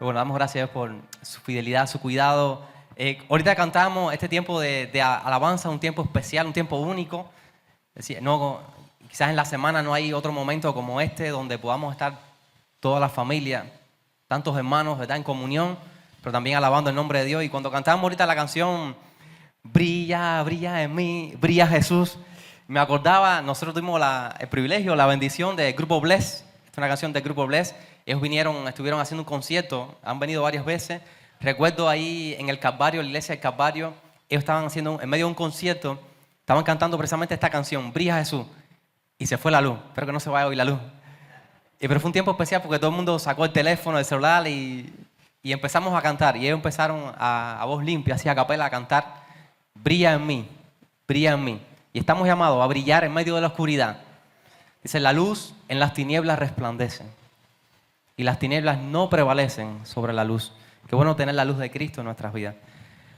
bueno, damos gracias a Dios por su fidelidad, su cuidado. Ahorita cantamos este tiempo de alabanza, un tiempo especial, un tiempo único. Es decir, no, quizás en la semana no hay otro momento como este donde podamos estar toda la familia, tantos hermanos, ¿verdad?, en comunión, pero también alabando el nombre de Dios. Y cuando cantamos ahorita la canción Brilla, brilla en mí, brilla Jesús, me acordaba, nosotros tuvimos el privilegio, la bendición del Grupo Bless. Esta es una canción del Grupo Bless. Ellos estuvieron haciendo un concierto, han venido varias veces. Recuerdo ahí en el Calvario, la iglesia del Calvario, ellos estaban haciendo, en medio de un concierto, estaban cantando precisamente esta canción, Brilla Jesús, y se fue la luz. Espero que no se vaya hoy la luz. Pero fue un tiempo especial porque todo el mundo sacó el teléfono, el celular y empezamos a cantar. Y ellos empezaron a voz limpia, así a capela, a cantar, brilla en mí, brilla en mí. Y estamos llamados a brillar en medio de la oscuridad. Dice, la luz en las tinieblas resplandece y las tinieblas no prevalecen sobre la luz. Qué bueno tener la luz de Cristo en nuestras vidas.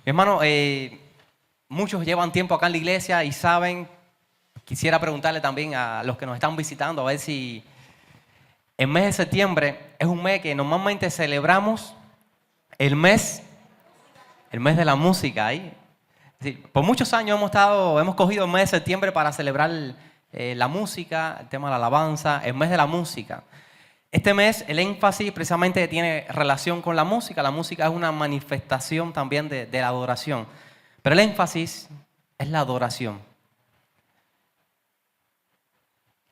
Mi hermano, muchos llevan tiempo acá en la iglesia y saben, quisiera preguntarle también a los que nos están visitando, a ver si el mes de septiembre es un mes que normalmente celebramos el mes de la música. ¿Eh? Sí, por muchos años hemos cogido el mes de septiembre para celebrar la música, el tema de la alabanza, el mes de la música. Este mes, el énfasis precisamente tiene relación con la música. La música es una manifestación también de la adoración. Pero el énfasis es la adoración.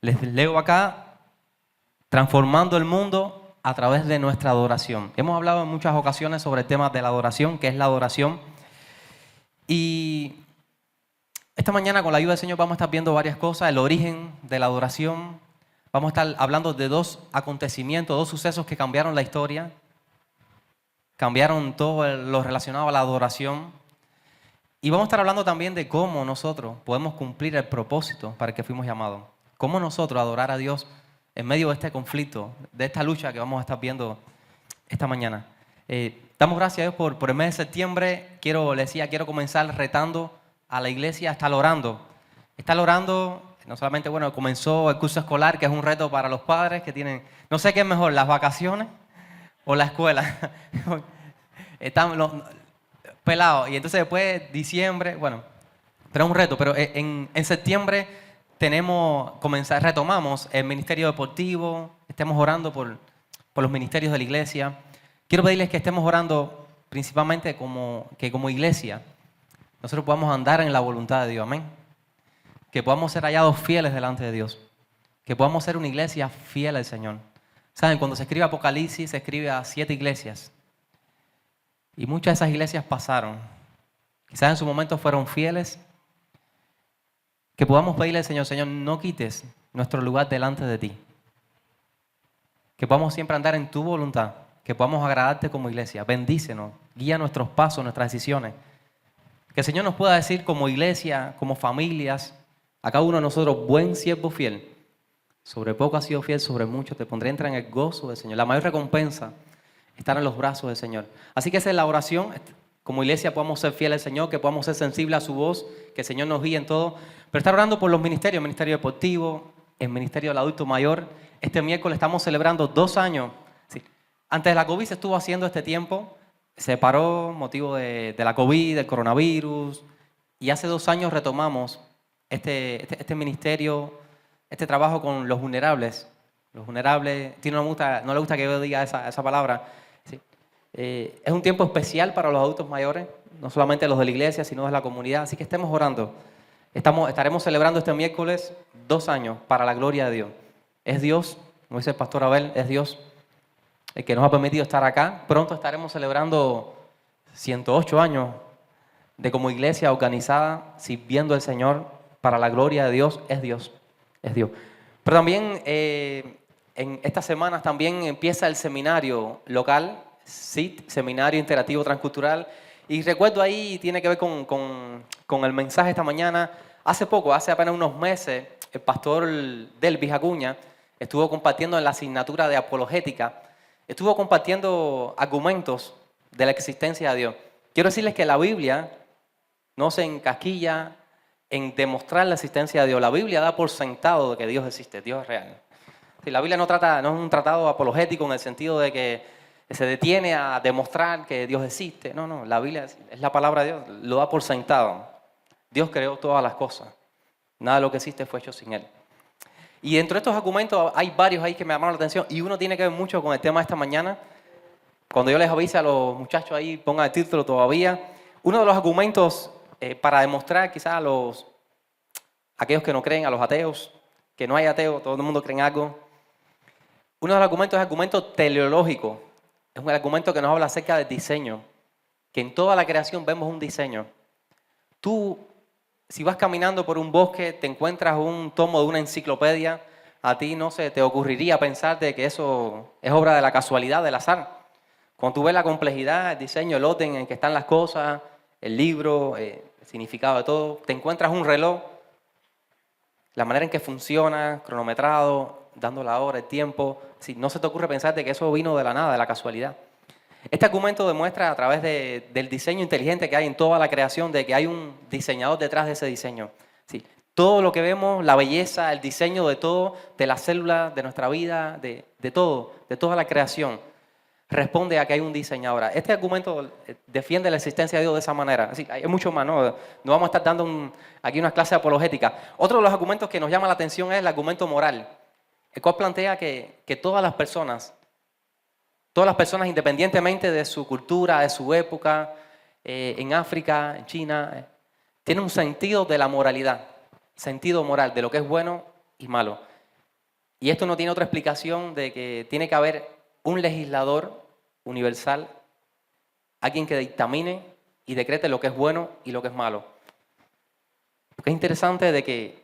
Les leo acá, transformando el mundo a través de nuestra adoración. Hemos hablado en muchas ocasiones sobre el tema de la adoración, que es la adoración. Y esta mañana, con la ayuda del Señor, vamos a estar viendo varias cosas, el origen de la adoración. Vamos a estar hablando de dos acontecimientos, dos sucesos que cambiaron la historia, cambiaron todo lo relacionado a la adoración. Y vamos a estar hablando también de cómo nosotros podemos cumplir el propósito para el que fuimos llamados. Cómo nosotros adorar a Dios en medio de este conflicto, de esta lucha que vamos a estar viendo esta mañana. Damos gracias a Dios por el mes de septiembre. Quiero comenzar retando a la iglesia a estar orando. Estar orando. No solamente, bueno, comenzó el curso escolar, que es un reto para los padres que tienen, no sé qué es mejor, las vacaciones o la escuela. Están pelados. Y entonces después, diciembre, bueno, pero es un reto. Pero en septiembre retomamos el ministerio deportivo, estemos orando por los ministerios de la iglesia. Quiero pedirles que estemos orando principalmente como iglesia nosotros podamos andar en la voluntad de Dios, amén. Que podamos ser hallados fieles delante de Dios. Que podamos ser una iglesia fiel al Señor. ¿Saben? Cuando se escribe Apocalipsis, se escribe a 7 iglesias. Y muchas de esas iglesias pasaron. Quizás en su momento fueron fieles. Que podamos pedirle al Señor, Señor, no quites nuestro lugar delante de ti. Que podamos siempre andar en tu voluntad. Que podamos agradarte como iglesia. Bendícenos, guía nuestros pasos, nuestras decisiones. Que el Señor nos pueda decir como iglesia, como familias, a cada uno de nosotros, buen siervo fiel. Sobre poco has sido fiel, sobre mucho te pondré. Entra en el gozo del Señor. La mayor recompensa estar en los brazos del Señor. Así que esa es la oración. Como iglesia podamos ser fieles al Señor, que podamos ser sensibles a su voz, que el Señor nos guíe en todo. Pero estar orando por los ministerios, el ministerio deportivo, el ministerio del adulto mayor. Este miércoles estamos celebrando 2 años. Sí. Antes de la COVID se estuvo haciendo este tiempo. Se paró motivo de la COVID, del coronavirus. Y hace 2 años retomamos este ministerio, este trabajo con los vulnerables. Los vulnerables, no le gusta que yo diga esa palabra. Sí. Es un tiempo especial para los adultos mayores, no solamente los de la iglesia, sino de la comunidad. Así que estemos orando. Estaremos celebrando este miércoles 2 años para la gloria de Dios. Es Dios, como dice el pastor Abel, es Dios el que nos ha permitido estar acá. Pronto estaremos celebrando 108 años de como iglesia organizada, sirviendo al Señor para la gloria de Dios. Es Dios, es Dios. Pero también en estas semanas también empieza el seminario local, SIT, Seminario Interactivo Transcultural. Y recuerdo ahí, tiene que ver con el mensaje esta mañana. Hace apenas unos meses, el pastor Delvis Acuña estuvo compartiendo en la asignatura de apologética, estuvo compartiendo argumentos de la existencia de Dios. Quiero decirles que la Biblia no se encasquilla en demostrar la existencia de Dios. La Biblia da por sentado de que Dios existe, Dios es real. Sí, la Biblia no es un tratado apologético en el sentido de que se detiene a demostrar que Dios existe. No, la Biblia es la palabra de Dios, lo da por sentado. Dios creó todas las cosas. Nada de lo que existe fue hecho sin Él. Y dentro de estos argumentos hay varios ahí que me llamaron la atención y uno tiene que ver mucho con el tema de esta mañana. Cuando yo les avise a los muchachos ahí, pongan el título todavía. Uno de los argumentos para demostrar quizás a aquellos que no creen, a los ateos, que no hay ateos, todo el mundo cree en algo. Uno de los argumentos es el argumento teleológico. Es un argumento que nos habla acerca del diseño. Que en toda la creación vemos un diseño. Tú, si vas caminando por un bosque, te encuentras un tomo de una enciclopedia, a ti no se te ocurriría pensar de que eso es obra de la casualidad, del azar. Cuando tú ves la complejidad, el diseño, el orden en que están las cosas, el libro, el significado de todo, te encuentras un reloj, la manera en que funciona, cronometrado, dando la hora, el tiempo, si no se te ocurre pensar de que eso vino de la nada, de la casualidad. Este argumento demuestra a través del diseño inteligente que hay en toda la creación, de que hay un diseñador detrás de ese diseño. Sí, todo lo que vemos, la belleza, el diseño de todo, de las células, de nuestra vida, de todo, de toda la creación, responde a que hay un diseñador. Este argumento defiende la existencia de Dios de esa manera. Así, hay mucho más, ¿no? No vamos a estar dando aquí una clase apologética. Otro de los argumentos que nos llama la atención es el argumento moral, el cual plantea que todas las personas, independientemente de su cultura, de su época, en África, en China, tienen un sentido de la moralidad, sentido moral, de lo que es bueno y malo. Y esto no tiene otra explicación de que tiene que haber un legislador universal, alguien que dictamine y decrete lo que es bueno y lo que es malo. Porque es interesante de que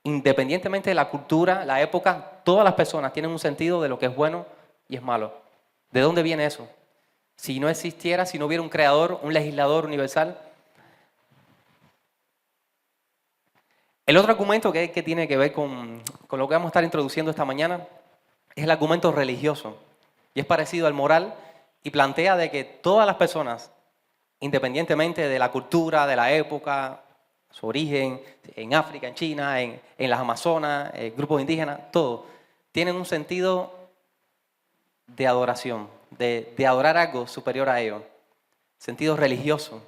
independientemente de la cultura, la época, todas las personas tienen un sentido de lo que es bueno y es malo. ¿De dónde viene eso? Si no existiera, si no hubiera un creador, un legislador universal. El otro argumento que tiene que ver con lo que vamos a estar introduciendo esta mañana es el argumento religioso. Y es parecido al moral y plantea de que todas las personas, independientemente de la cultura, de la época, su origen, en África, en China, en las Amazonas, grupos indígenas, todo, tienen un sentido de adoración, de adorar algo superior a ellos. Sentido religioso,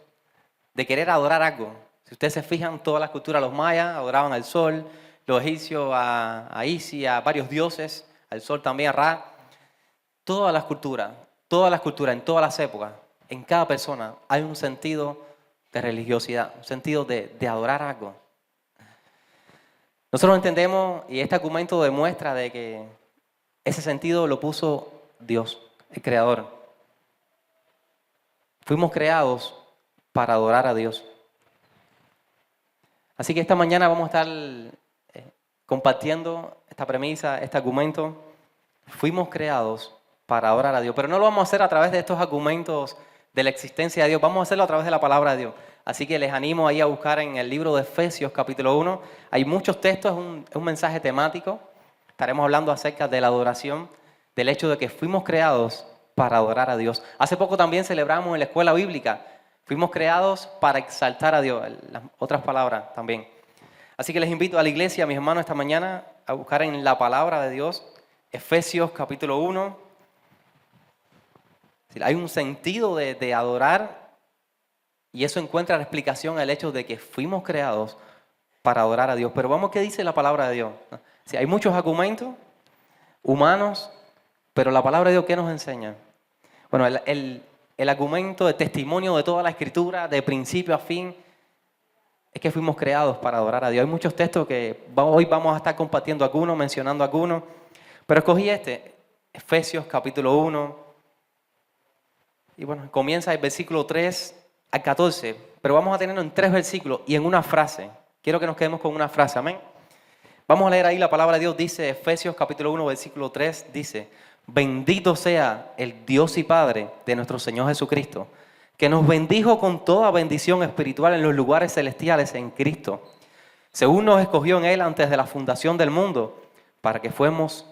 de querer adorar algo. Si ustedes se fijan, todas las culturas, los mayas adoraban al sol, los egipcios a Isis, a varios dioses, al sol también, a Ra. Todas las culturas, en todas las épocas, en cada persona hay un sentido de religiosidad, un sentido de adorar algo. Nosotros entendemos, y este argumento demuestra de que ese sentido lo puso Dios, el Creador. Fuimos creados para adorar a Dios. Así que esta mañana vamos a estar compartiendo esta premisa, este argumento. Fuimos creados para adorar a Dios, pero no lo vamos a hacer a través de estos argumentos de la existencia de Dios, vamos a hacerlo a través de la palabra de Dios. Así que les animo ahí a buscar en el libro de Efesios capítulo 1, hay muchos textos, es un mensaje temático, estaremos hablando acerca de la adoración, del hecho de que fuimos creados para adorar a Dios. Hace poco también celebramos en la escuela bíblica, fuimos creados para exaltar a Dios, las otras palabras también. Así que les invito a la iglesia, a mis hermanos, esta mañana a buscar en la palabra de Dios, Efesios capítulo 1, hay un sentido de adorar y eso encuentra la explicación al hecho de que fuimos creados para adorar a Dios. Pero vamos, ¿qué dice la palabra de Dios? Hay muchos argumentos humanos, pero la palabra de Dios, ¿qué nos enseña? Bueno, el argumento, el testimonio de toda la Escritura, de principio a fin, es que fuimos creados para adorar a Dios. Hay muchos textos que hoy vamos a estar compartiendo algunos, mencionando algunos, pero escogí Efesios capítulo 1, y bueno, comienza el versículo 3 al 14, pero vamos a tenerlo en 3 versículos y en una frase. Quiero que nos quedemos con una frase, amén. Vamos a leer ahí la palabra de Dios, dice Efesios capítulo 1, versículo 3, dice: bendito sea el Dios y Padre de nuestro Señor Jesucristo, que nos bendijo con toda bendición espiritual en los lugares celestiales en Cristo, según nos escogió en Él antes de la fundación del mundo, para que fuésemos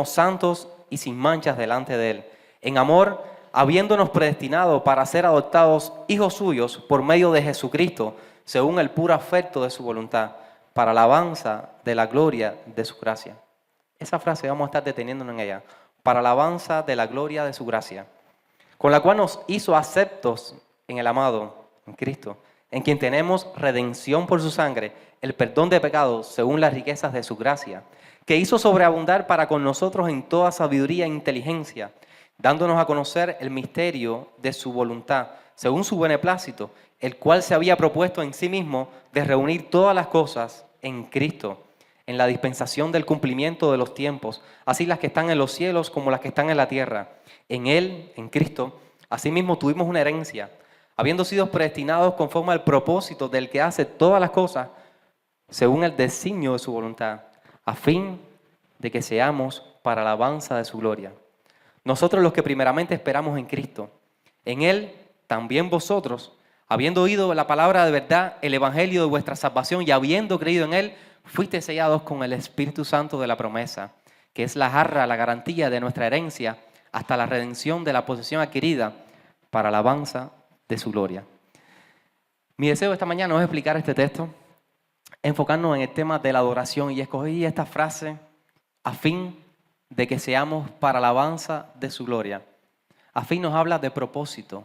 santos y sin manchas delante de Él. En amor, habiéndonos predestinado para ser adoptados hijos suyos por medio de Jesucristo, según el puro afecto de su voluntad, para alabanza de la gloria de su gracia. Esa frase vamos a estar deteniéndonos en ella. Para alabanza de la gloria de su gracia. con la cual nos hizo aceptos en el amado, en Cristo, en quien tenemos redención por su sangre, el perdón de pecados según las riquezas de su gracia, que hizo sobreabundar para con nosotros en toda sabiduría e inteligencia, dándonos a conocer el misterio de su voluntad, según su beneplácito, el cual se había propuesto en sí mismo de reunir todas las cosas en Cristo, en la dispensación del cumplimiento de los tiempos, así las que están en los cielos como las que están en la tierra. En Él, en Cristo, asimismo tuvimos una herencia, habiendo sido predestinados conforme al propósito del que hace todas las cosas, según el designio de su voluntad, a fin de que seamos para la alabanza de su gloria. Nosotros los que primeramente esperamos en Cristo, en Él también vosotros, habiendo oído la palabra de verdad, el evangelio de vuestra salvación y habiendo creído en Él, fuiste sellados con el Espíritu Santo de la promesa, que es la jarra, la garantía de nuestra herencia, hasta la redención de la posesión adquirida para la alabanza de su gloria. Mi deseo esta mañana no es explicar este texto, enfocarnos en el tema de la adoración, y escogí esta frase a fin de que seamos para la alabanza de su gloria. A fin nos habla de propósito.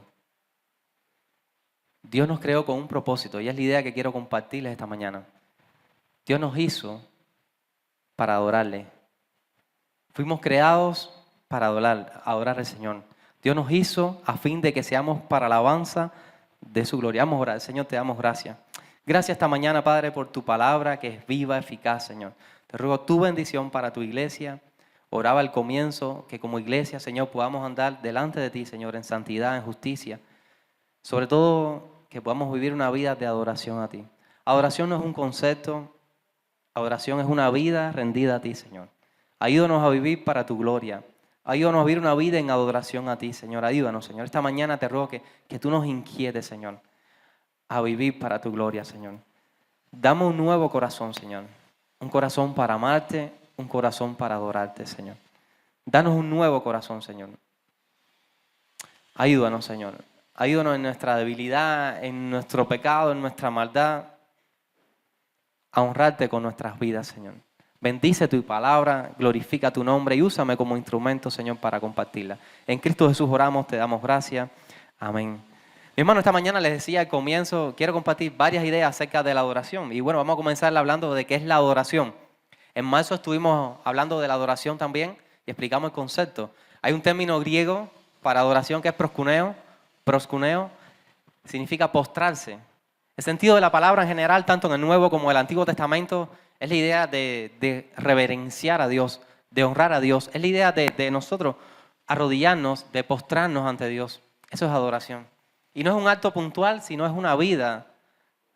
Dios nos creó con un propósito y es la idea que quiero compartirles esta mañana. Dios nos hizo para adorarle. Fuimos creados para adorar al Señor. Dios nos hizo a fin de que seamos para la alabanza de su gloria. Vamos a orar. Señor, te damos gracias. Gracias esta mañana, Padre, por tu palabra que es viva, eficaz, Señor. Te ruego tu bendición para tu iglesia. Oraba al comienzo que como iglesia, Señor, podamos andar delante de ti, Señor, en santidad, en justicia. Sobre todo que podamos vivir una vida de adoración a ti. Adoración no es un concepto, adoración es una vida rendida a ti, Señor. Ayúdanos a vivir para tu gloria. Ayúdanos a vivir una vida en adoración a ti, Señor. Ayúdanos, Señor. Esta mañana te ruego que tú nos inquietes, Señor, a vivir para tu gloria, Señor. Dame un nuevo corazón, Señor. Un corazón para amarte, un corazón para adorarte, Señor. Danos un nuevo corazón, Señor. Ayúdanos, Señor. Ayúdanos en nuestra debilidad, en nuestro pecado, en nuestra maldad, a honrarte con nuestras vidas, Señor. Bendice tu palabra, glorifica tu nombre y úsame como instrumento, Señor, para compartirla. En Cristo Jesús oramos, te damos gracias. Amén. Mi hermano, esta mañana les decía al comienzo, quiero compartir varias ideas acerca de la adoración. Y bueno, vamos a comenzar hablando de qué es la adoración. En marzo estuvimos hablando de la adoración también y explicamos el concepto. Hay un término griego para adoración que es proskuneo. Proskuneo significa postrarse. El sentido de la palabra en general, tanto en el Nuevo como en el Antiguo Testamento, es la idea de reverenciar a Dios, de honrar a Dios. Es la idea de nosotros arrodillarnos, de postrarnos ante Dios. Eso es adoración. Y no es un acto puntual, sino es una vida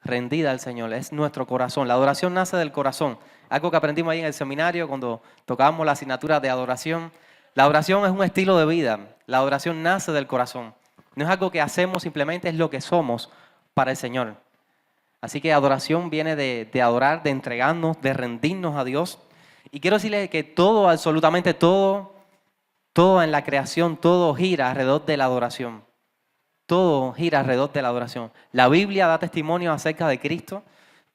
rendida al Señor. Es nuestro corazón. La adoración nace del corazón. Algo que aprendimos ahí en el seminario cuando tocábamos la asignatura de adoración. La adoración es un estilo de vida. La adoración nace del corazón. No es algo que hacemos, simplemente es lo que somos para el Señor. Así que adoración viene de adorar, de entregarnos, de rendirnos a Dios. Y quiero decirles que todo, absolutamente todo en la creación, todo gira alrededor de la adoración. Todo gira alrededor de la adoración. La Biblia da testimonio acerca de Cristo.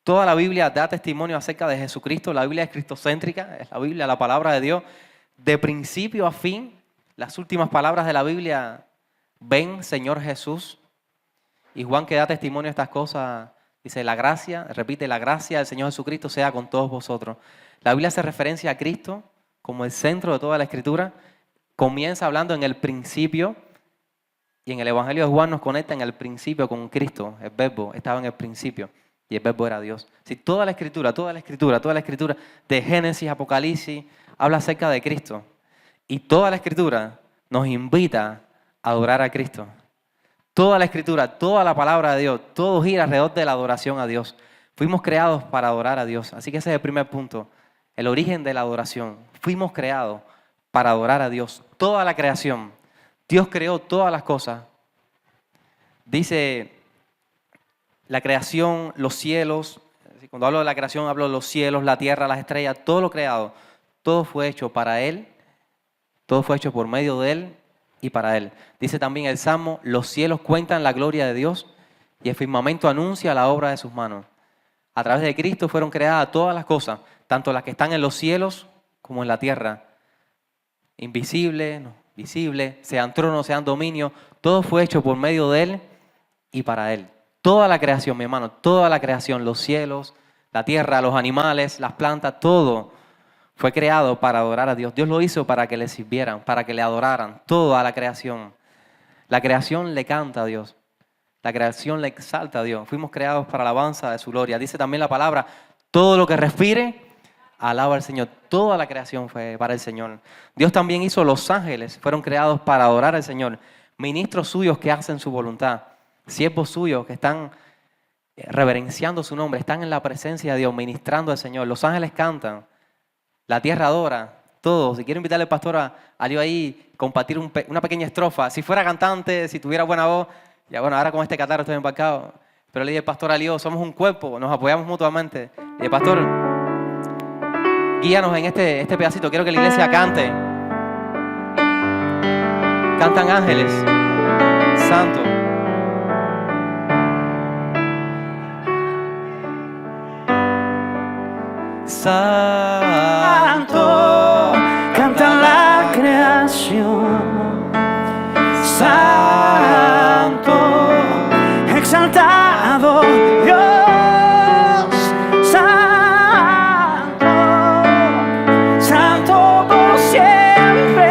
Toda la Biblia da testimonio acerca de Jesucristo. La Biblia es cristocéntrica, es la Biblia, la palabra de Dios. De principio a fin, las últimas palabras de la Biblia, ven, Señor Jesús. Y Juan, que da testimonio a estas cosas, dice, la gracia, repite, la gracia del Señor Jesucristo sea con todos vosotros. La Biblia hace referencia a Cristo como el centro de toda la Escritura. Comienza hablando en el principio. Y en el Evangelio de Juan nos conecta en el principio con Cristo. El verbo estaba en el principio y el verbo era Dios. Si toda la escritura de Génesis, Apocalipsis, habla acerca de Cristo. Y toda la escritura nos invita a adorar a Cristo. Toda la escritura, toda la palabra de Dios, todo gira alrededor de la adoración a Dios. Fuimos creados para adorar a Dios. Así que ese es el primer punto, el origen de la adoración. Fuimos creados para adorar a Dios. Toda la creación. Dios creó todas las cosas. Dice la creación, los cielos. Cuando hablo de la creación, hablo de los cielos, la tierra, las estrellas, todo lo creado. Todo fue hecho para Él. Todo fue hecho por medio de Él y para Él. Dice también el Salmo, los cielos cuentan la gloria de Dios y el firmamento anuncia la obra de sus manos. A través de Cristo fueron creadas todas las cosas, tanto las que están en los cielos como en la tierra. Invisibles, visibles, sean tronos, sean dominios, todo fue hecho por medio de Él y para Él. Toda la creación, mi hermano, toda la creación, los cielos, la tierra, los animales, las plantas, todo fue creado para adorar a Dios. Dios lo hizo para que le sirvieran, para que le adoraran, toda la creación. La creación le canta a Dios. La creación le exalta a Dios. Fuimos creados para la alabanza de su gloria. Dice también la palabra, todo lo que respire, alaba al Señor. Toda la creación fue para el Señor. Dios también hizo los ángeles, fueron creados para adorar al Señor. Ministros suyos que hacen su voluntad. Siervos suyos que están reverenciando su nombre, están en la presencia de Dios, ministrando al Señor. Los ángeles cantan, la tierra adora, todos. Si quiero invitarle al pastor a Leo ahí, compartir una pequeña estrofa. Si fuera cantante, si tuviera buena voz, ya bueno, ahora con este catarro estoy embarcado. Pero le dije, pastor Alío, somos un cuerpo, nos apoyamos mutuamente. Le dije, pastor, guíanos en este pedacito, quiero que la iglesia cante. Cantan ángeles, santo. Santo, canta la creación. Santo, exaltado Dios. Santo, santo por siempre.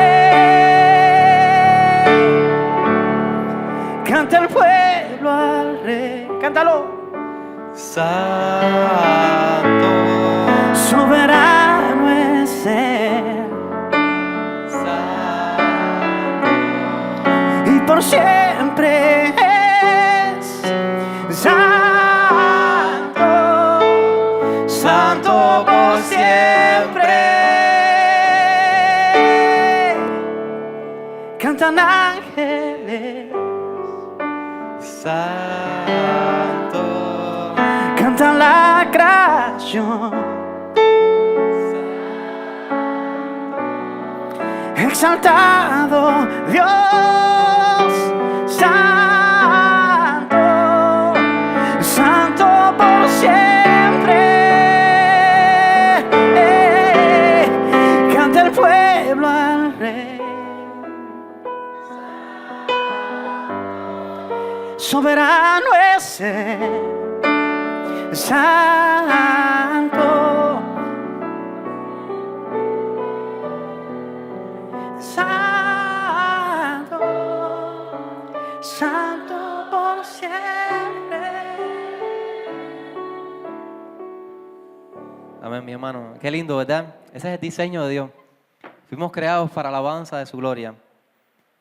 Canta el pueblo al rey. Cántalo. Santo, soberano es Él, y por siempre es santo, santo por siempre. Cantan ángeles, santo, cantan la creación. Exaltado Dios, santo, santo por siempre. Canta el pueblo al rey. Soberano es Él, santo. Santo, santo por siempre. Amén, mi hermano. Qué lindo, ¿verdad? Ese es el diseño de Dios. Fuimos creados para la alabanza de su gloria.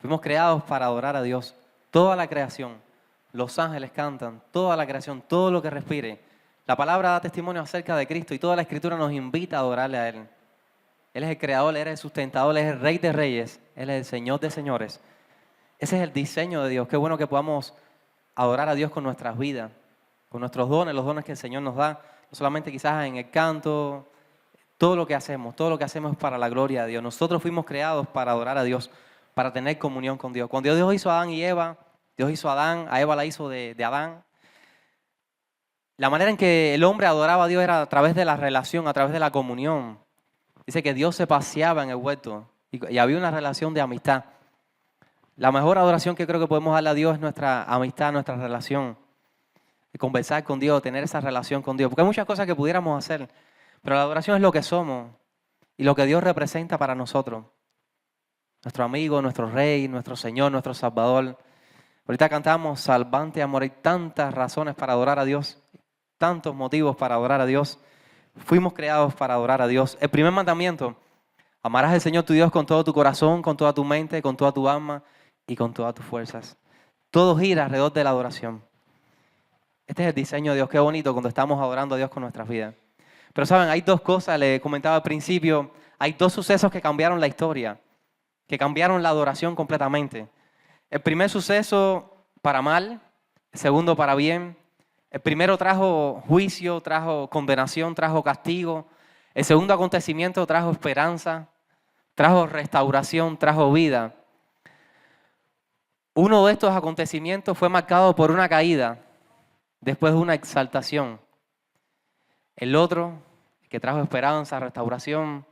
Fuimos creados para adorar a Dios. Toda la creación, los ángeles cantan, toda la creación, todo lo que respire. La palabra da testimonio acerca de Cristo y toda la Escritura nos invita a adorarle a Él. Él es el creador, Él es el sustentador, Él es el rey de reyes, Él es el Señor de señores. Ese es el diseño de Dios. Qué bueno que podamos adorar a Dios con nuestras vidas, con nuestros dones, los dones que el Señor nos da. No solamente quizás en el canto, todo lo que hacemos es para la gloria de Dios. Nosotros fuimos creados para adorar a Dios, para tener comunión con Dios. Cuando Dios hizo a Adán y Eva, Dios hizo a Adán, a Eva la hizo de Adán. La manera en que el hombre adoraba a Dios era a través de la relación, a través de la comunión. Dice que Dios se paseaba en el huerto y había una relación de amistad. La mejor adoración que creo que podemos darle a Dios es nuestra amistad, nuestra relación. Conversar con Dios, tener esa relación con Dios. Porque hay muchas cosas que pudiéramos hacer, pero la adoración es lo que somos y lo que Dios representa para nosotros. Nuestro amigo, nuestro rey, nuestro Señor, nuestro Salvador. Ahorita cantamos Salvante Amor. Hay tantas razones para adorar a Dios, tantos motivos para adorar a Dios. Fuimos creados para adorar a Dios. El primer mandamiento, amarás al Señor tu Dios con todo tu corazón, con toda tu mente, con toda tu alma y con todas tus fuerzas. Todo gira alrededor de la adoración. Este es el diseño de Dios. Qué bonito cuando estamos adorando a Dios con nuestras vidas. Pero saben, hay dos cosas, les comentaba al principio, hay dos sucesos que cambiaron la historia, que cambiaron la adoración completamente. El primer suceso para mal, el segundo para bien. El primero trajo juicio, trajo condenación, trajo castigo. El segundo acontecimiento trajo esperanza, trajo restauración, trajo vida. Uno de estos acontecimientos fue marcado por una caída, después de una exaltación. El otro, que trajo esperanza, restauración,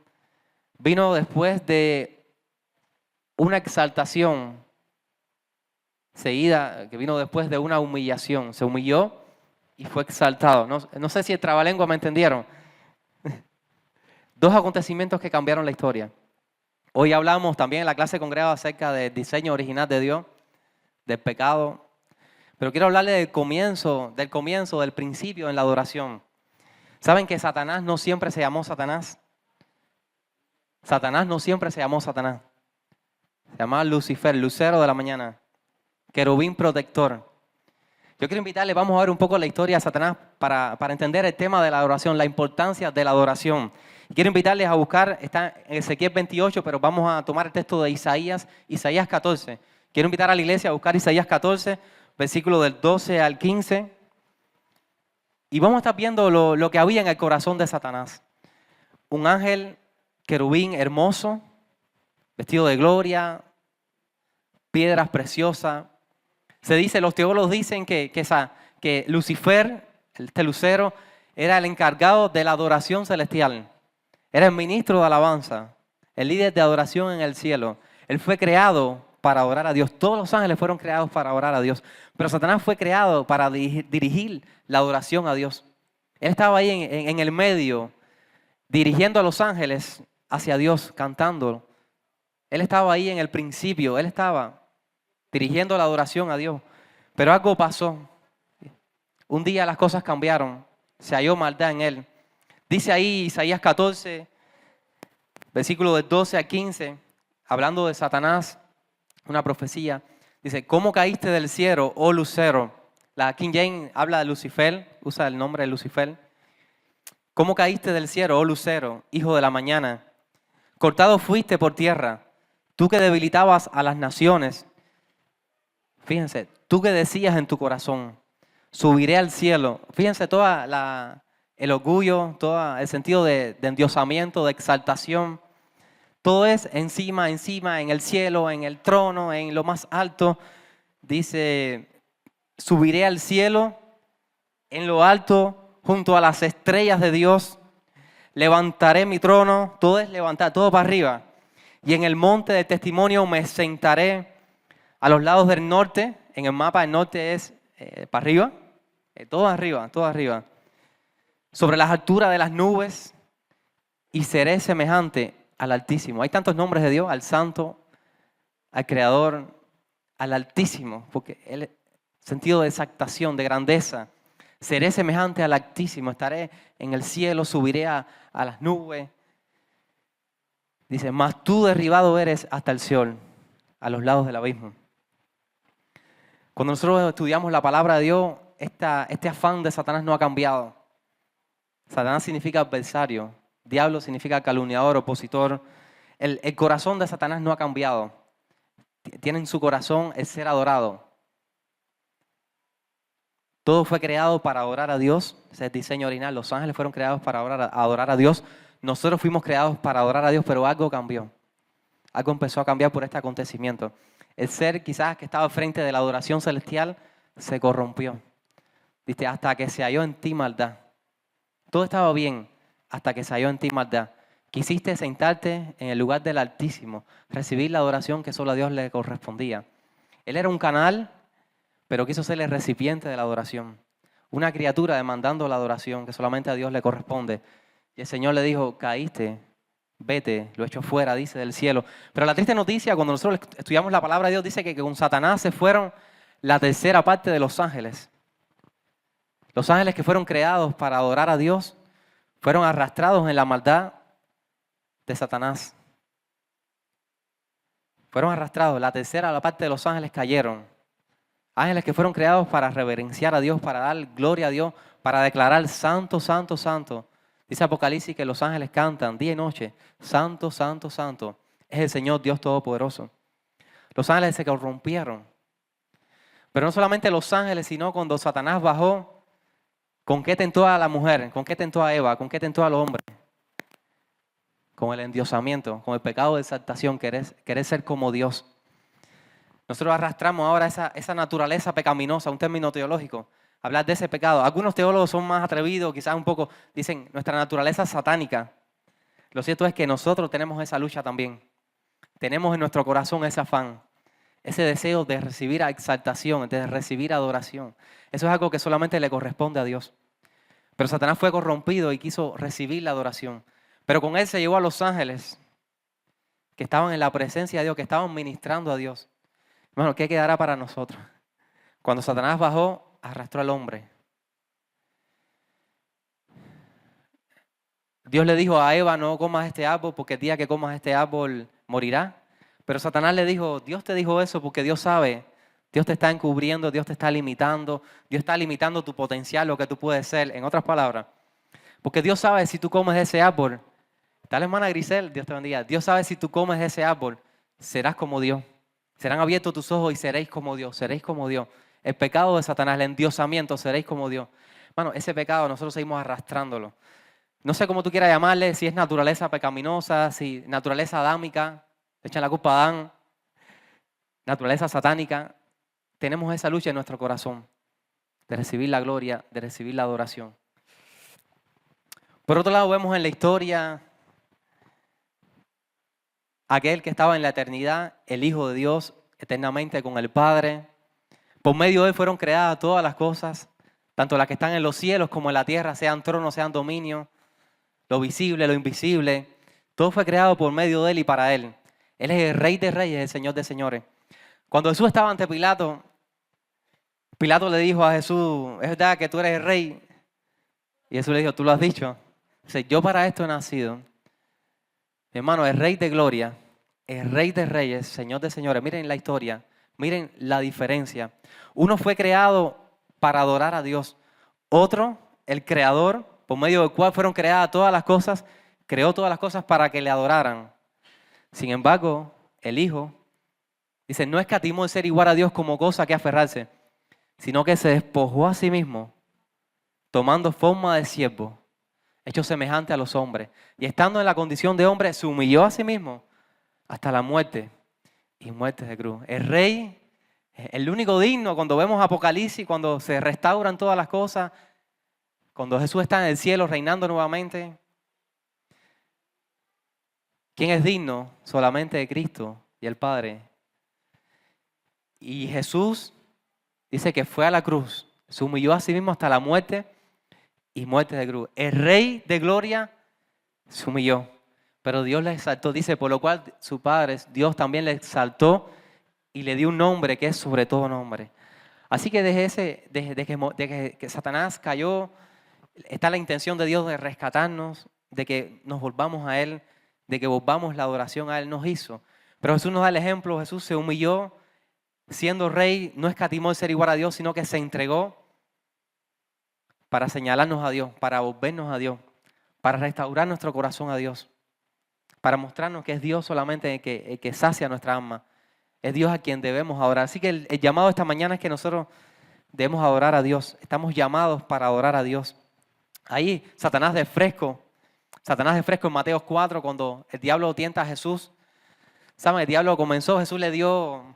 vino después de una exaltación seguida, que vino después de una humillación. Se humilló y fue exaltado. No sé si el trabalengua me entendieron. Dos acontecimientos que cambiaron la historia. Hoy hablamos también en la clase congregada acerca del diseño original de Dios, del pecado. Pero quiero hablarle del comienzo, del principio en la adoración. ¿Saben que Satanás no siempre se llamó Satanás? Satanás no siempre se llamó Satanás. Se llamaba Lucifer, lucero de la mañana, querubín protector. Yo quiero invitarle, vamos a ver un poco la historia de Satanás para entender el tema de la adoración, la importancia de la adoración. Quiero invitarles a buscar, está en Ezequiel 28, pero vamos a tomar el texto de Isaías 14. Quiero invitar a la iglesia a buscar Isaías 14, versículo del 12 al 15. Y vamos a estar viendo lo que había en el corazón de Satanás. Un ángel querubín hermoso, vestido de gloria, piedras preciosas. Se dice, los teólogos dicen que Lucifer, este lucero, era el encargado de la adoración celestial. Era el ministro de alabanza, el líder de adoración en el cielo. Él fue creado para adorar a Dios. Todos los ángeles fueron creados para adorar a Dios. Pero Satanás fue creado para dirigir la adoración a Dios. Él estaba ahí en el medio, dirigiendo a los ángeles hacia Dios, cantando. Él estaba ahí en el principio. Él estaba dirigiendo la adoración a Dios. Pero algo pasó. Un día las cosas cambiaron. Se halló maldad en él. Dice ahí Isaías 14, versículo del 12 a 15, hablando de Satanás, una profecía. Dice, ¿cómo caíste del cielo, oh lucero? La King James habla de Lucifer, usa el nombre de Lucifer. ¿Cómo caíste del cielo, oh lucero, hijo de la mañana? Cortado fuiste por tierra, tú que debilitabas a las naciones. Fíjense, tú que decías en tu corazón, subiré al cielo. Fíjense el orgullo, todo el sentido de endiosamiento, de exaltación. Todo es encima, en el cielo, en el trono, en lo más alto. Dice, subiré al cielo, en lo alto, junto a las estrellas de Dios. Levantaré mi trono, todo es levantar, todo para arriba. Y en el monte del testimonio me sentaré a los lados del norte. En el mapa el norte es para arriba, todo arriba, todo arriba. Sobre las alturas de las nubes y seré semejante al Altísimo. Hay tantos nombres de Dios, al Santo, al Creador, al Altísimo, porque el sentido de exaltación, de grandeza. Seré semejante al Altísimo, estaré en el cielo, subiré a las nubes. Dice, mas tú derribado eres hasta el Seol, a los lados del abismo. Cuando nosotros estudiamos la palabra de Dios, este afán de Satanás no ha cambiado. Satanás significa adversario, diablo significa calumniador, opositor. El corazón de Satanás no ha cambiado. Tiene en su corazón el ser adorado. Todo fue creado para adorar a Dios. Ese es el diseño original. Los ángeles fueron creados para adorar a Dios. Nosotros fuimos creados para adorar a Dios, pero algo cambió. Algo empezó a cambiar por este acontecimiento. El ser quizás que estaba frente de la adoración celestial se corrompió. Dice, hasta que se halló en ti maldad. Todo estaba bien hasta que se halló en ti maldad. Quisiste sentarte en el lugar del Altísimo, recibir la adoración que solo a Dios le correspondía. Él era un canal, pero quiso ser el recipiente de la adoración. Una criatura demandando la adoración que solamente a Dios le corresponde. Y el Señor le dijo, caíste, vete, lo echo fuera, dice, del cielo. Pero la triste noticia, cuando nosotros estudiamos la palabra de Dios, dice que con Satanás se fueron la tercera parte de los ángeles. Los ángeles que fueron creados para adorar a Dios fueron arrastrados en la maldad de Satanás. Fueron arrastrados. La tercera parte de los ángeles cayeron. Ángeles que fueron creados para reverenciar a Dios, para dar gloria a Dios, para declarar santo, santo, santo. Dice Apocalipsis que los ángeles cantan día y noche. Santo, santo, santo. Es el Señor Dios Todopoderoso. Los ángeles se corrompieron. Pero no solamente los ángeles, sino cuando Satanás bajó, ¿con qué tentó a la mujer? ¿Con qué tentó a Eva? ¿Con qué tentó al hombre? Con el endiosamiento, con el pecado de exaltación, querer ser como Dios. Nosotros arrastramos ahora esa naturaleza pecaminosa, un término teológico, hablar de ese pecado. Algunos teólogos son más atrevidos, quizás un poco, dicen nuestra naturaleza satánica. Lo cierto es que nosotros tenemos esa lucha también. tenemos en nuestro corazón ese afán, ese deseo de recibir exaltación, de recibir adoración. Eso es algo que solamente le corresponde a Dios. Pero Satanás fue corrompido y quiso recibir la adoración. Pero con él se llevó a los ángeles que estaban en la presencia de Dios, que estaban ministrando a Dios. Hermano, ¿qué quedará para nosotros? Cuando Satanás bajó, arrastró al hombre. Dios le dijo a Eva, no comas este árbol porque el día que comas este árbol morirá. Pero Satanás le dijo, Dios te dijo eso porque Dios sabe, Dios te está encubriendo, Dios te está limitando, Dios está limitando tu potencial, lo que tú puedes ser. En otras palabras, porque Dios sabe si tú comes ese árbol. Tal hermana Grisel, Dios te bendiga. Dios sabe si tú comes ese árbol, serás como Dios. Serán abiertos tus ojos y seréis como Dios, seréis como Dios. El pecado de Satanás, el endiosamiento, seréis como Dios. Hermano, ese pecado nosotros seguimos arrastrándolo. No sé cómo tú quieras llamarle, si es naturaleza pecaminosa, si naturaleza adámica, le echan la culpa a Adán, naturaleza satánica. Tenemos esa lucha en nuestro corazón de recibir la gloria, de recibir la adoración. Por otro lado, vemos en la historia aquel que estaba en la eternidad, el Hijo de Dios, eternamente con el Padre. Por medio de él fueron creadas todas las cosas, tanto las que están en los cielos como en la tierra, sean tronos, sean dominios, lo visible, lo invisible. Todo fue creado por medio de él y para él. Él es el Rey de Reyes, el Señor de Señores. Cuando Jesús estaba ante Pilato, Pilato le dijo a Jesús, ¿es verdad que tú eres el Rey? Y Jesús le dijo, tú lo has dicho. Dice, yo para esto he nacido. Mi hermano, el Rey de Gloria, el Rey de Reyes, Señor de Señores. Miren la historia, miren la diferencia. Uno fue creado para adorar a Dios. Otro, el Creador, por medio del cual fueron creadas todas las cosas, creó todas las cosas para que le adoraran. Sin embargo, el Hijo, dice, no escatimó en ser igual a Dios como cosa que aferrarse, sino que se despojó a sí mismo, tomando forma de siervo, hecho semejante a los hombres. Y estando en la condición de hombre, se humilló a sí mismo hasta la muerte y muerte de cruz. El Rey, el único digno, cuando vemos Apocalipsis, cuando se restauran todas las cosas, cuando Jesús está en el cielo reinando nuevamente. ¿Quién es digno? Solamente de Cristo y el Padre. Y Jesús dice que fue a la cruz, se humilló a sí mismo hasta la muerte y muerte de cruz. El Rey de Gloria se humilló, pero Dios le exaltó. Dice, por lo cual su Padre, Dios también le exaltó y le dio un nombre que es sobre todo nombre. Así que desde que Satanás cayó, está la intención de Dios de rescatarnos, de que nos volvamos a Él, de que volvamos la adoración a Él. Nos hizo. Pero Jesús nos da el ejemplo. Jesús se humilló, siendo rey, no escatimó en ser igual a Dios, sino que se entregó para señalarnos a Dios, para volvernos a Dios, para restaurar nuestro corazón a Dios, para mostrarnos que es Dios solamente el que sacia nuestra alma. Es Dios a quien debemos adorar. Así que el llamado esta mañana es que nosotros debemos adorar a Dios. Estamos llamados para adorar a Dios. Ahí Satanás de fresco en Mateo 4, cuando el diablo tienta a Jesús. ¿Saben? El diablo comenzó, Jesús le dio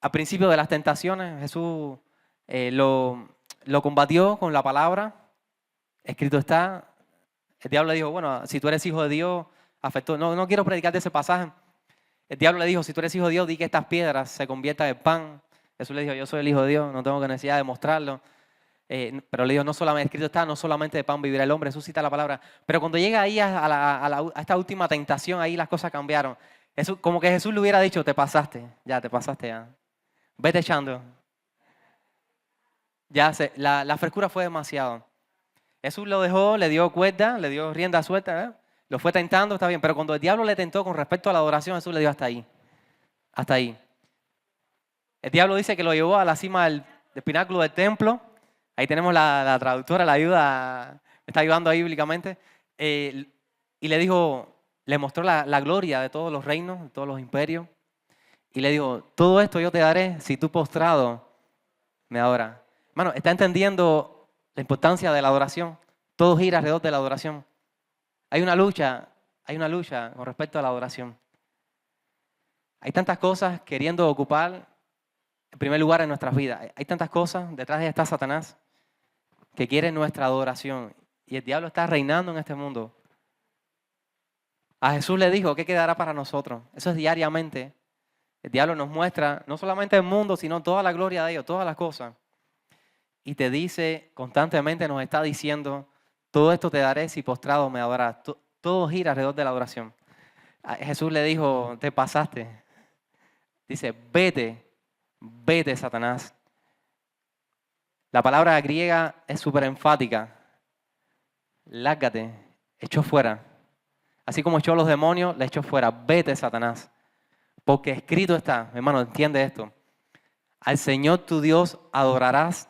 al principio de las tentaciones, Jesús lo combatió con la palabra. Escrito está. El diablo le dijo, bueno, si tú eres hijo de Dios, afectó. No quiero predicar de ese pasaje. El diablo le dijo, si tú eres hijo de Dios, di que estas piedras se conviertan en pan. Jesús le dijo, yo soy el Hijo de Dios, no tengo necesidad de mostrarlo. Pero le dijo, no solamente, escrito está, no solamente de pan vivirá el hombre. Jesús cita la palabra. Pero cuando llega ahí a esta última tentación, ahí las cosas cambiaron. Como que Jesús le hubiera dicho, te pasaste ya. Vete echando. La frescura fue demasiado. Jesús lo dejó, le dio cuerda, le dio rienda suelta, ¿eh? Lo fue tentando, está bien. Pero cuando el diablo le tentó con respecto a la adoración, Jesús le dio hasta ahí. Hasta ahí. El diablo dice que lo llevó a la cima del pináculo del templo. Ahí tenemos la traductora, la ayuda, me está ayudando ahí bíblicamente. Y le dijo, le mostró la gloria de todos los reinos, de todos los imperios. Y le dijo, todo esto yo te daré si tú postrado me adoras. Hermano, ¿está entendiendo la importancia de la adoración? Todo gira alrededor de la adoración. Hay una lucha con respecto a la adoración. Hay tantas cosas queriendo ocupar en primer lugar en nuestras vidas. Hay tantas cosas, detrás de ella está Satanás, que quiere nuestra adoración. Y el diablo está reinando en este mundo. A Jesús le dijo, ¿qué quedará para nosotros? Eso es diariamente. El diablo nos muestra no solamente el mundo, sino toda la gloria de Dios, todas las cosas. Y te dice, constantemente nos está diciendo, todo esto te daré si postrado me adorarás. Todo gira alrededor de la adoración. A Jesús le dijo, te pasaste. Dice, vete, Satanás. La palabra griega es súper enfática. Lárgate, echó fuera. Así como echó a los demonios, le echó fuera. Vete, Satanás. Porque escrito está, hermano, entiende esto. Al Señor tu Dios adorarás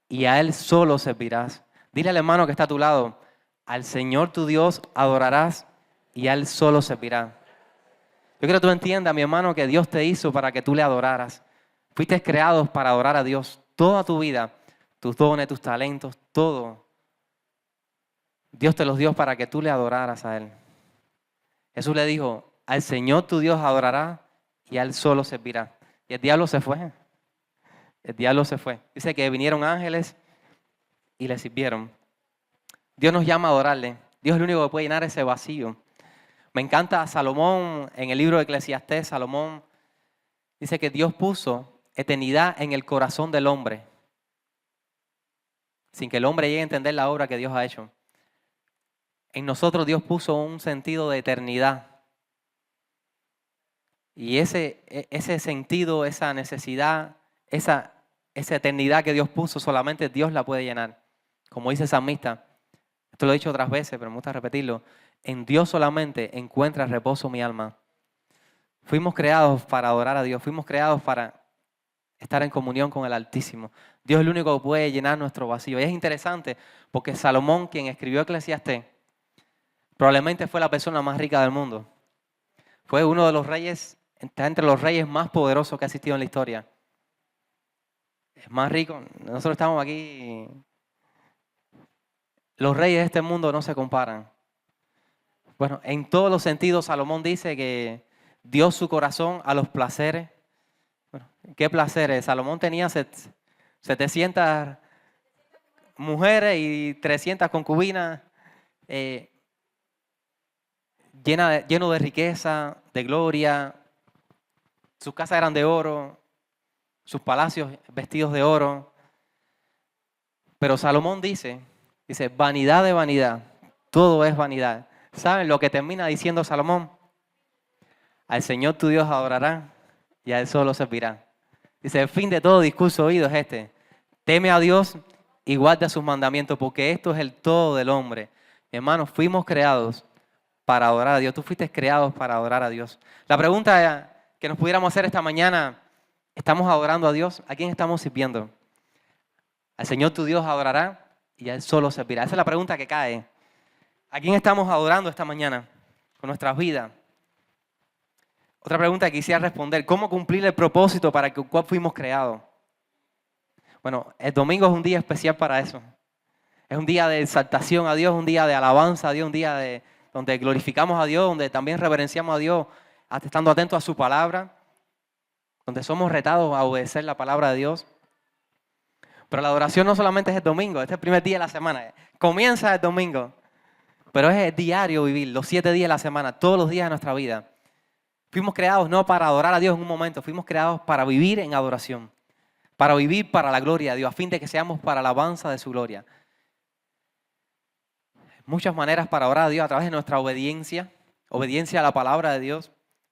y a Él solo servirás. Dile al hermano que está a tu lado, al Señor tu Dios adorarás y a Él solo servirás. Yo quiero que tú entiendas, mi hermano, que Dios te hizo para que tú le adoraras. Fuiste creados para adorar a Dios toda tu vida, tus dones, tus talentos, todo. Dios te los dio para que tú le adoraras a Él. Jesús le dijo, al Señor tu Dios adorará y a Él solo servirá. Y el diablo se fue. El diablo se fue. Dice que vinieron ángeles y le sirvieron. Dios nos llama a adorarle. Dios es el único que puede llenar ese vacío. Me encanta Salomón, en el libro de Eclesiastés, Salomón dice que Dios puso eternidad en el corazón del hombre, sin que el hombre llegue a entender la obra que Dios ha hecho. En nosotros Dios puso un sentido de eternidad. Y ese sentido, esa necesidad, esa eternidad que Dios puso, solamente Dios la puede llenar. Como dice el salmista, esto lo he dicho otras veces, pero me gusta repetirlo. En Dios solamente encuentra reposo mi alma. Fuimos creados para adorar a Dios. Fuimos creados para estar en comunión con el Altísimo. Dios es el único que puede llenar nuestro vacío. Y es interesante porque Salomón, quien escribió Eclesiastés, probablemente fue la persona más rica del mundo. Fue uno de los reyes, está entre los reyes más poderosos que ha existido en la historia. Es más rico. Nosotros estamos aquí. Los reyes de este mundo no se comparan. Bueno, en todos los sentidos, Salomón dice que dio su corazón a los placeres. Bueno, ¿qué placeres? Salomón tenía 700 mujeres y 300 concubinas, lleno de riqueza, de gloria. Sus casas eran de oro, sus palacios vestidos de oro. Pero Salomón dice, vanidad de vanidad, todo es vanidad. ¿Saben lo que termina diciendo Salomón? Al Señor tu Dios adorará y a Él solo servirá. Dice, el fin de todo discurso oído es este. Teme a Dios y guarda sus mandamientos, porque esto es el todo del hombre. Hermanos, fuimos creados para adorar a Dios. Tú fuiste creados para adorar a Dios. La pregunta que nos pudiéramos hacer esta mañana, ¿estamos adorando a Dios? ¿A quién estamos sirviendo? Al Señor tu Dios adorará y a Él solo servirá. Esa es la pregunta que cae. ¿A quién estamos adorando esta mañana con nuestras vidas? Otra pregunta que quisiera responder, ¿cómo cumplir el propósito para el cual fuimos creados? Bueno, el domingo es un día especial para eso. Es un día de exaltación a Dios, un día de alabanza a Dios, un día donde glorificamos a Dios, donde también reverenciamos a Dios, estando atentos a su palabra, donde somos retados a obedecer la palabra de Dios. Pero la adoración no solamente es el domingo, este es el primer día de la semana. Comienza el domingo, pero es el diario vivir, los 7 días de la semana, todos los días de nuestra vida. Fuimos creados no para adorar a Dios en un momento, fuimos creados para vivir en adoración, para vivir para la gloria de Dios, a fin de que seamos para la alabanza de su gloria. Muchas maneras para adorar a Dios a través de nuestra obediencia a la palabra de Dios.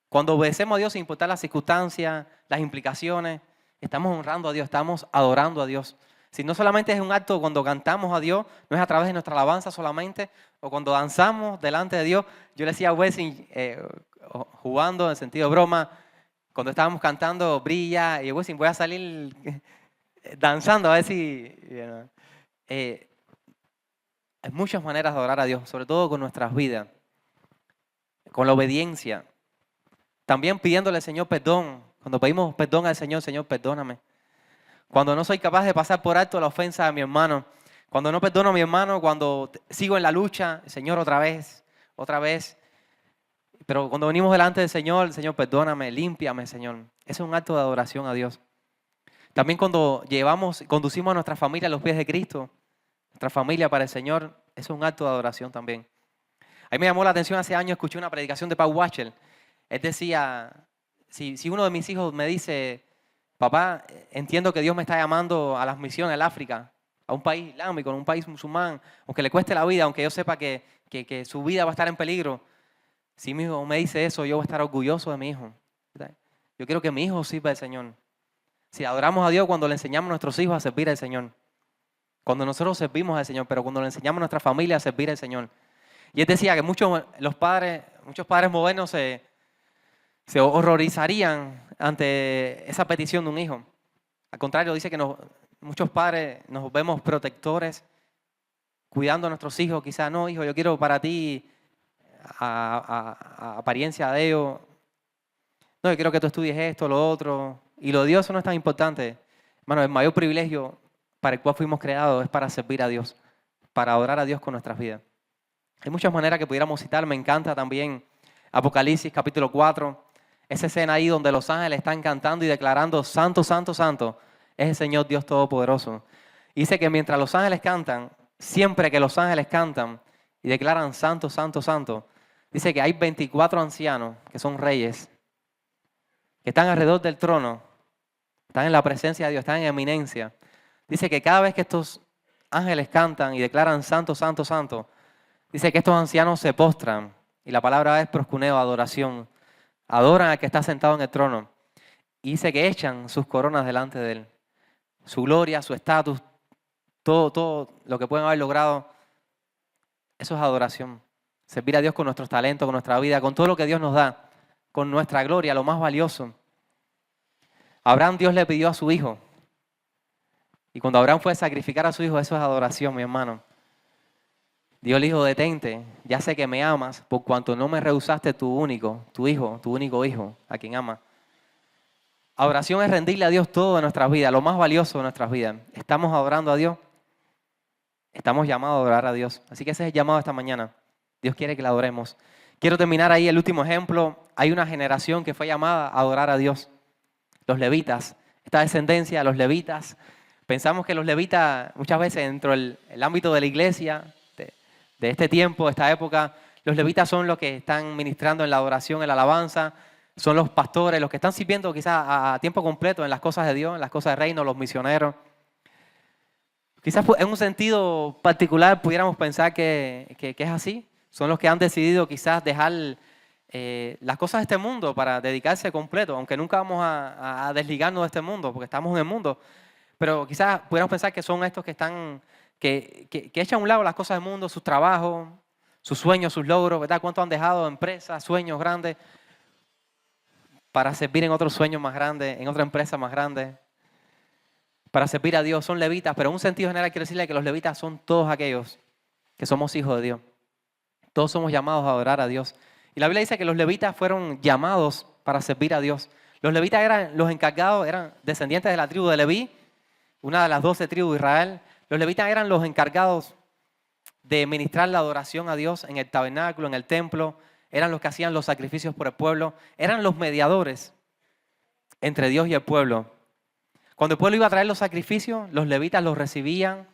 Cuando obedecemos a Dios sin importar las circunstancias, las implicaciones, estamos honrando a Dios, estamos adorando a Dios. Si no solamente es un acto cuando cantamos a Dios, no es a través de nuestra alabanza solamente, o cuando danzamos delante de Dios. Yo le decía a Wesley, jugando en el sentido de broma, cuando estábamos cantando Brilla, y Wesley, voy a salir danzando a ver si... hay muchas maneras de adorar a Dios, sobre todo con nuestras vidas, con la obediencia. También pidiéndole al Señor perdón. Cuando pedimos perdón al Señor, Señor, perdóname. Cuando no soy capaz de pasar por alto la ofensa de mi hermano. Cuando no perdono a mi hermano, cuando sigo en la lucha, Señor, otra vez. Pero cuando venimos delante del Señor, Señor, perdóname, límpiame, Señor. Ese es un acto de adoración a Dios. También cuando conducimos a nuestra familia a los pies de Cristo, nuestra familia para el Señor, eso es un acto de adoración también. A mí me llamó la atención hace años, escuché una predicación de Paul Washer. Él decía, si uno de mis hijos me dice, papá, entiendo que Dios me está llamando a las misiones al África, a un país islámico, a un país musulmán, aunque le cueste la vida, aunque yo sepa que su vida va a estar en peligro, si mi hijo me dice eso, yo voy a estar orgulloso de mi hijo. Yo quiero que mi hijo sirva al Señor. Si adoramos a Dios cuando le enseñamos a nuestros hijos a servir al Señor. Cuando nosotros servimos al Señor, pero cuando le enseñamos a nuestra familia a servir al Señor. Y él decía que muchos padres modernos se horrorizarían ante esa petición de un hijo. Al contrario, dice que muchos padres nos vemos protectores, cuidando a nuestros hijos. Quizás, no, hijo, yo quiero para ti a apariencia de ellos. No, yo quiero que tú estudies esto, lo otro. Y lo de Dios no es tan importante. Hermano, el mayor privilegio para el cual fuimos creados es para servir a Dios, para adorar a Dios con nuestras vidas. Hay muchas maneras que pudiéramos citar. Me encanta también Apocalipsis capítulo 4. Esa escena ahí donde los ángeles están cantando y declarando, santo, santo, santo, es el Señor Dios Todopoderoso. Y dice que mientras los ángeles cantan, siempre que los ángeles cantan y declaran santo, santo, santo, dice que hay 24 ancianos que son reyes, que están alrededor del trono, están en la presencia de Dios, están en eminencia. Dice que cada vez que estos ángeles cantan y declaran santo, santo, santo, dice que estos ancianos se postran, y la palabra es proscuneo, adoración. Adoran al que está sentado en el trono. Y dice que echan sus coronas delante de él. Su gloria, su estatus, todo lo que pueden haber logrado, eso es adoración. Servir a Dios con nuestros talentos, con nuestra vida, con todo lo que Dios nos da, con nuestra gloria, lo más valioso. Abraham, Dios le pidió a su hijo. Y cuando Abraham fue a sacrificar a su hijo, eso es adoración, mi hermano. Dios le dijo, detente, ya sé que me amas, por cuanto no me rehusaste tu único hijo, a quien amas. Adoración es rendirle a Dios todo de nuestras vidas, lo más valioso de nuestras vidas. Estamos adorando a Dios, estamos llamados a adorar a Dios. Así que ese es el llamado esta mañana. Dios quiere que la adoremos. Quiero terminar ahí el último ejemplo. Hay una generación que fue llamada a adorar a Dios. Los levitas, esta descendencia de los levitas. Pensamos que los levitas muchas veces dentro del ámbito de la iglesia, de este tiempo, de esta época, los levitas son los que están ministrando en la adoración, en la alabanza, son los pastores, los que están sirviendo quizás a tiempo completo en las cosas de Dios, en las cosas del reino, los misioneros. Quizás en un sentido particular pudiéramos pensar que es así. Son los que han decidido quizás dejar las cosas de este mundo para dedicarse completo, aunque nunca vamos a desligarnos de este mundo, porque estamos en el mundo. Pero quizás pudiéramos pensar que son estos que están... Que echan a un lado las cosas del mundo, sus trabajos, sus sueños, sus logros, ¿verdad? ¿Cuánto han dejado empresas, sueños grandes para servir en otros sueños más grandes, en otra empresa más grande? Para servir a Dios, son levitas, pero en un sentido general quiero decirle que los levitas son todos aquellos que somos hijos de Dios. Todos somos llamados a adorar a Dios. Y la Biblia dice que los levitas fueron llamados para servir a Dios. Los levitas eran los encargados, eran descendientes de la tribu de Leví, una de las 12 tribus de Israel. Los levitas eran los encargados de ministrar la adoración a Dios en el tabernáculo, en el templo. Eran los que hacían los sacrificios por el pueblo. Eran los mediadores entre Dios y el pueblo. Cuando el pueblo iba a traer los sacrificios, los levitas los recibían.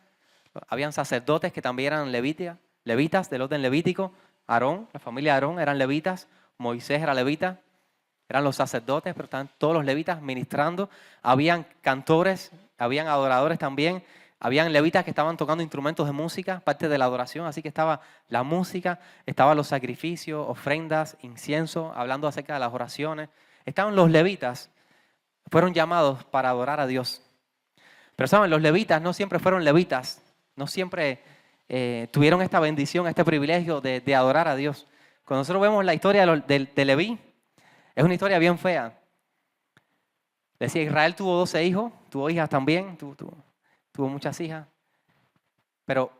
Habían sacerdotes que también eran levitas del orden levítico. Aarón, la familia de Aarón eran levitas. Moisés era levita. Eran los sacerdotes, pero estaban todos los levitas ministrando. Habían cantores, habían adoradores también. Habían levitas que estaban tocando instrumentos de música, parte de la adoración, así que estaba la música, estaban los sacrificios, ofrendas, incienso, hablando acerca de las oraciones. Estaban los levitas, fueron llamados para adorar a Dios. Pero saben, los levitas no siempre fueron levitas, no siempre tuvieron esta bendición, este privilegio de adorar a Dios. Cuando nosotros vemos la historia de Leví, es una historia bien fea. Decía, Israel tuvo 12 hijos, tuvo hijas también, tuvo muchas hijas, pero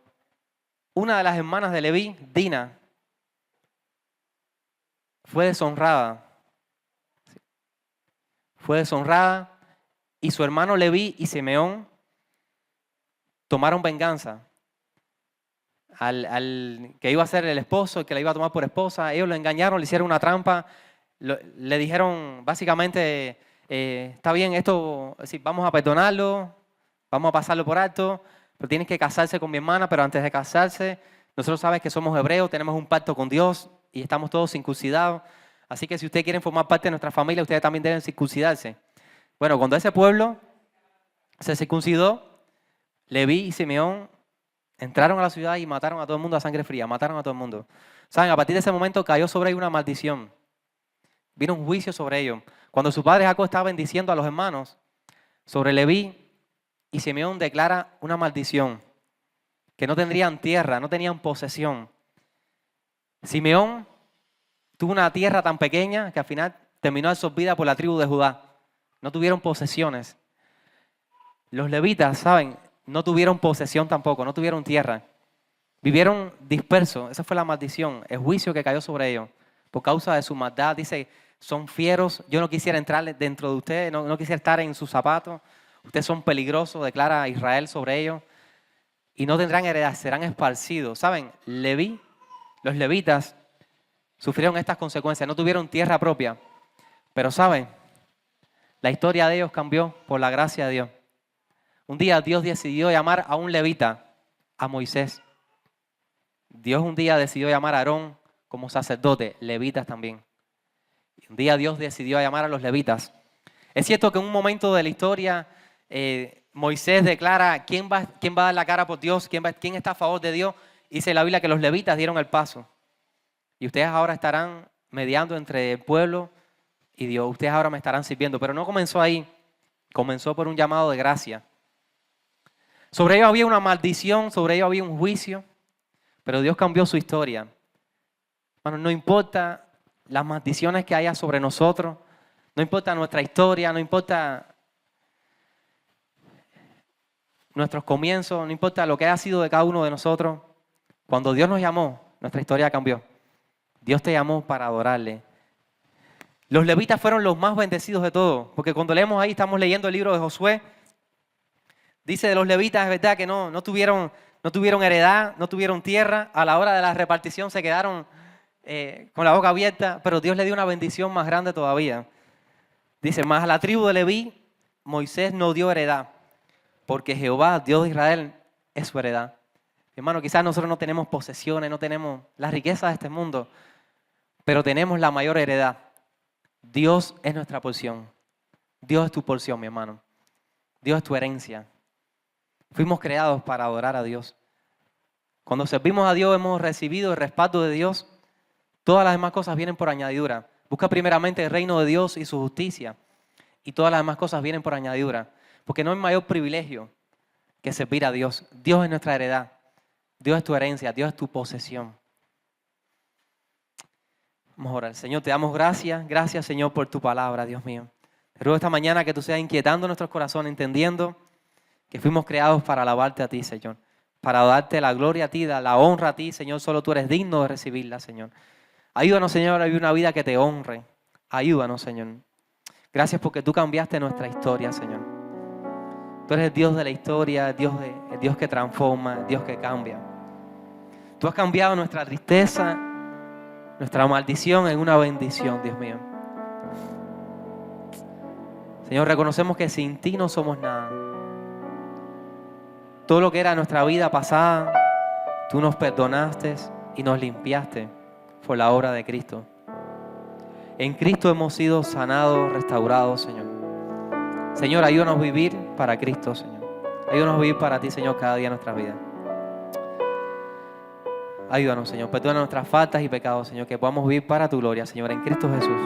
una de las hermanas de Leví, Dina, fue deshonrada. Fue deshonrada y su hermano Leví y Simeón tomaron venganza. Al que iba a ser el esposo, el que la iba a tomar por esposa, ellos lo engañaron, le hicieron una trampa, le dijeron básicamente, está bien, esto, vamos a perdonarlo, vamos a pasarlo por alto, pero tienes que casarse con mi hermana, pero antes de casarse Nosotros sabemos que somos hebreos, tenemos un pacto con Dios y estamos todos circuncidados. Así que si ustedes quieren formar parte de nuestra familia, ustedes también deben circuncidarse. Bueno, cuando ese pueblo se circuncidó, Leví y Simeón entraron a la ciudad y mataron a todo el mundo a sangre fría, mataron a todo el mundo. ¿Saben? A partir de ese momento cayó sobre ellos una maldición. Vino un juicio sobre ellos. Cuando su padre Jacob estaba bendiciendo a los hermanos, sobre Leví y Simeón declara una maldición, que no tendrían tierra, no tenían posesión. Simeón tuvo una tierra tan pequeña que al final terminó absorbida por la tribu de Judá. No tuvieron posesiones. Los levitas, ¿saben? No tuvieron posesión tampoco, no tuvieron tierra. Vivieron dispersos. Esa fue la maldición, el juicio que cayó sobre ellos. Por causa de su maldad, dice, son fieros. Yo no quisiera entrar dentro de ustedes, no quisiera estar en sus zapatos. Ustedes son peligrosos, declara Israel sobre ellos. Y no tendrán heredad, serán esparcidos. ¿Saben? Los levitas sufrieron estas consecuencias, no tuvieron tierra propia. Pero ¿saben? La historia de ellos cambió por la gracia de Dios. Un día Dios decidió llamar a un levita, a Moisés. Dios un día decidió llamar a Aarón como sacerdote, levitas también. Un día Dios decidió llamar a los levitas. Es cierto que en un momento de la historia Moisés declara quién va a dar la cara por Dios, quién está a favor de Dios. Dice la Biblia que los levitas dieron el paso. Y ustedes ahora estarán mediando entre el pueblo y Dios. Ustedes ahora me estarán sirviendo. Pero no comenzó ahí. Comenzó por un llamado de gracia. Sobre ellos había una maldición, sobre ellos había un juicio. Pero Dios cambió su historia. Bueno, no importa las maldiciones que haya sobre nosotros. No importa nuestra historia, no importa nuestros comienzos, no importa lo que haya sido de cada uno de nosotros. Cuando Dios nos llamó, nuestra historia cambió. Dios te llamó para adorarle. Los levitas fueron los más bendecidos de todos, porque cuando leemos ahí, estamos leyendo el libro de Josué, dice de los levitas, es verdad que no tuvieron heredad, no tuvieron tierra, a la hora de la repartición se quedaron con la boca abierta, pero Dios le dio una bendición más grande todavía. Dice, más a la tribu de Leví, Moisés no dio heredad, porque Jehová, Dios de Israel, es su heredad. Hermano, quizás nosotros no tenemos posesiones, no tenemos las riquezas de este mundo, pero tenemos la mayor heredad. Dios es nuestra porción. Dios es tu porción, mi hermano. Dios es tu herencia. Fuimos creados para adorar a Dios. Cuando servimos a Dios hemos recibido el respaldo de Dios. Todas las demás cosas vienen por añadidura. Busca primeramente el reino de Dios y su justicia. Y todas las demás cosas vienen por añadidura. Porque no hay mayor privilegio que servir a Dios. Dios es nuestra heredad. Dios es tu herencia. Dios es tu posesión. Vamos a orar. Señor, te damos gracias. Gracias, Señor, por tu palabra, Dios mío. Te ruego esta mañana que tú seas inquietando nuestros corazones, entendiendo que fuimos creados para alabarte a ti, Señor. Para darte la gloria a ti, la honra a ti, Señor. Solo tú eres digno de recibirla, Señor. Ayúdanos, Señor, a vivir una vida que te honre. Ayúdanos, Señor. Gracias porque tú cambiaste nuestra historia, Señor. Tú eres el Dios de la historia, el Dios que transforma, el Dios que cambia. Tú has cambiado nuestra tristeza, nuestra maldición en una bendición, Dios mío. Señor, reconocemos que sin ti no somos nada. Todo lo que era nuestra vida pasada, tú nos perdonaste y nos limpiaste por la obra de Cristo. En Cristo hemos sido sanados, restaurados, Señor. Señor, ayúdanos a vivir para Cristo, Señor. Ayúdanos a vivir para ti, Señor, cada día de nuestra vida. Ayúdanos, Señor. Perdona nuestras faltas y pecados, Señor, que podamos vivir para tu gloria, Señor, en Cristo Jesús.